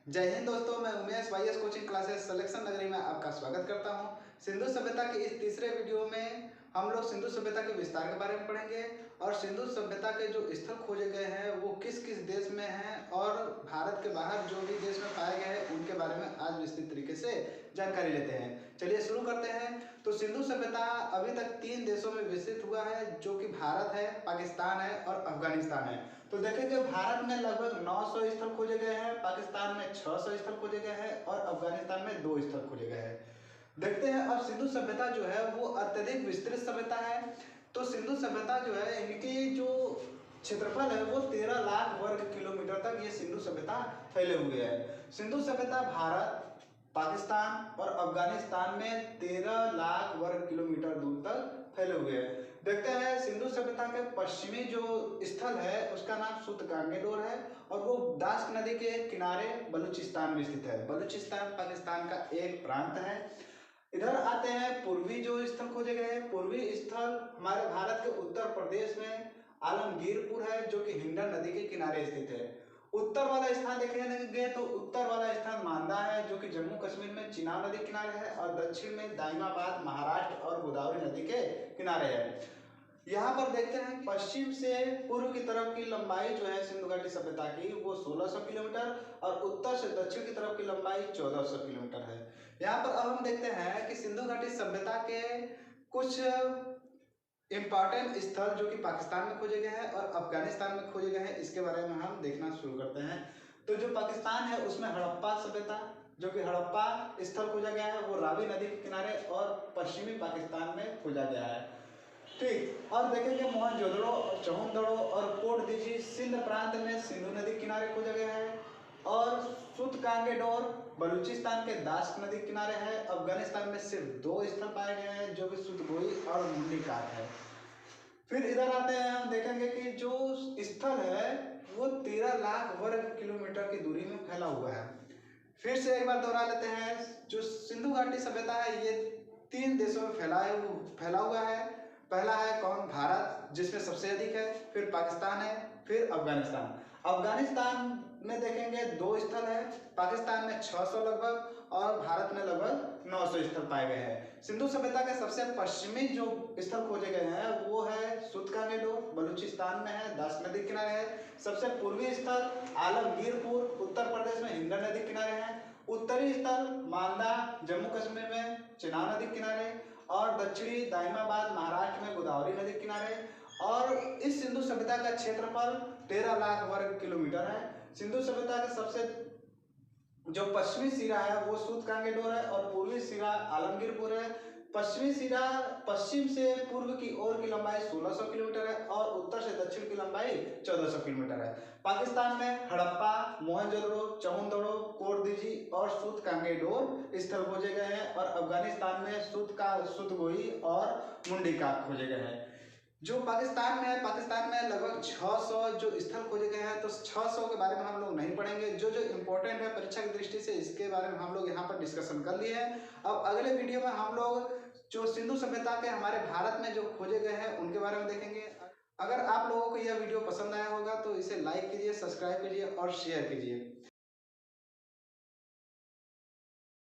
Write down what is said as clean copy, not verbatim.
जय हिंद दोस्तों, मैं Umesh YS coaching classes selection नगरी में आपका स्वागत करता हूं। सिंधु सभ्यता के इस तीसरे वीडियो में हम लोग सिंधु सभ्यता के विस्तार के बारे में पढ़ेंगे और सिंधु सभ्यता के जो स्थल खोजे गए हैं वो किस किस देश में हैं और भारत के बाहर जो भी देश में पाए गए हैं उनके बारे में आज विस्तृत तरीके से जानकारी लेते हैं। चलिए शुरू करते हैं। तो सिंधु सभ्यता अभी तक 3 देशों में विकसित हुआ है, जो कि भारत है, पाकिस्तान है और अफगानिस्तान है। तो देखेंगे भारत में लगभग 900 स्थल खोजे गए हैं, पाकिस्तान में 600 स्थल खोजे गए हैं और अफगानिस्तान में 2 स्थल खोजे गए हैं। देखते हैं अब सिंधु सभ्यता जो है वो अत्यधिक विस्तृत सभ्यता है। तो सिंधु सभ्यता जो है इनकी जो क्षेत्रफल है वो 13 लाख वर्ग किलोमीटर तक ये सिंधु सभ्यता फैले हुए है। सिंधु सभ्यता भारत, पाकिस्तान और अफगानिस्तान में 13 लाख वर्ग किलोमीटर दूर तक फैले हुए हैं। देखते हैं सिंधु सभ्यता के पश्चिमी जो स्थल है उसका नाम सूतकांगेडोर है और वो दास्क नदी के किनारे बलूचिस्तान में स्थित है। बलूचिस्तान पाकिस्तान का एक प्रांत है। इधर आते हैं पूर्वी जो स्थल खोजे गए हैं। पूर्वी स्थल हमारे भारत के उत्तर प्रदेश में आलमगीरपुर है, जो कि हिंडन नदी के किनारे स्थित है। उत्तर वाला स्थान देखेंगे तो उत्तर वाला स्थान मांदा है, जो कि जम्मू कश्मीर में चिनाब नदी किनारे है और दक्षिण में दाइमाबाद महाराष्ट्र और गोदावरी नदी के किनारे है। यहाँ पर देखते हैं कि पश्चिम से पूर्व की तरफ की लंबाई जो है सिंधु घाटी सभ्यता की वो 1600 किलोमीटर और उत्तर से दक्षिण की तरफ की लंबाई 1400 किलोमीटर है। यहाँ पर अब हम देखते हैं कि सिंधु घाटी सभ्यता के कुछ इम्पॉर्टेंट स्थल जो कि पाकिस्तान में खोजे गए हैं और अफगानिस्तान में खोजे गए हैं, इसके बारे में हम देखना शुरू करते हैं। तो जो पाकिस्तान है उसमें हड़प्पा सभ्यता, जो कि हड़प्पा स्थल खोजा गया है, वो रावी नदी के किनारे और पश्चिमी पाकिस्तान में खोजा गया है। ठीक, और देखेंगे मोहनजोदड़ो, चहुंदड़ो और कोटदीजी सिंध प्रांत में सिंधु नदी किनारे खोजा गया है और सूतकांगेडोर बलूचिस्तान के दास्क नदी किनारे है। अफगानिस्तान में सिर्फ 2 स्थल पाए गए हैं, जो कि सुतगोई और मुंडीकाट है। फिर इधर आते हैं, हम देखेंगे कि जो स्थल है वो 13 लाख वर्ग किलोमीटर की दूरी में फैला हुआ है। फिर से एक बार दोहरा लेते हैं, जो सिंधु घाटी सभ्यता है ये 3 देशों में फैला हुआ है। पहला है कौन? भारत, जिसमें सबसे अधिक है, फिर पाकिस्तान है, फिर अफगानिस्तान। अफगानिस्तान में देखेंगे 2 स्थल है, पाकिस्तान में 600 लगभग और भारत में लगभग 900 स्थल पाए गए हैं। सिंधु सभ्यता के सबसे पश्चिमी जो स्थल खोजे गए हैं वो है सूतकांगेडोर, बलूचिस्तान में है, दास्क नदी किनारे है। सबसे पूर्वी स्थल आलमगीरपुर, उत्तर प्रदेश में हिंडन नदी किनारे है। उत्तरी स्थल मांदा, जम्मू कश्मीर में चिनाब नदी किनारे और दक्षिणी दाइमाबाद महाराष्ट्र में गोदावरी नदी किनारे। और इस सिंधु सभ्यता का क्षेत्रफल 13 लाख वर्ग किलोमीटर है। सिंधु सभ्यता का सबसे जो पश्चिमी सिरा है वो सूतकांगेडोर है और पूर्वी सिरा आलमगीरपुर है। पश्चिमी सिरा पश्चिम से पूर्व की ओर की लंबाई 1600 किलोमीटर है और उत्तर से दक्षिण की लंबाई 1400 किलोमीटर है। पाकिस्तान में हड़प्पा, मोहनजोदड़ो, चहुंदड़ो, कोटदीजी और सूतकांगेडोर स्थल खोजे गए हैं और अफगानिस्तान में सुतगोई और मुंडीकाट खोजे गए हैं। जो पाकिस्तान में है, पाकिस्तान में लगभग 600 जो स्थल खोजे गए हैं। तो 600 के बारे में हम लोग नहीं पढ़ेंगे, जो जो इम्पोर्टेंट है परीक्षा की दृष्टि से इसके बारे में हम लोग यहाँ पर डिस्कशन कर लिए हैं। अब अगले वीडियो में हम लोग जो सिंधु सभ्यता के हमारे भारत में जो खोजे गए हैं उनके बारे में देखेंगे। अगर आप लोगों को यह वीडियो पसंद आया होगा तो इसे लाइक कीजिए, सब्सक्राइब कीजिए और शेयर कीजिए।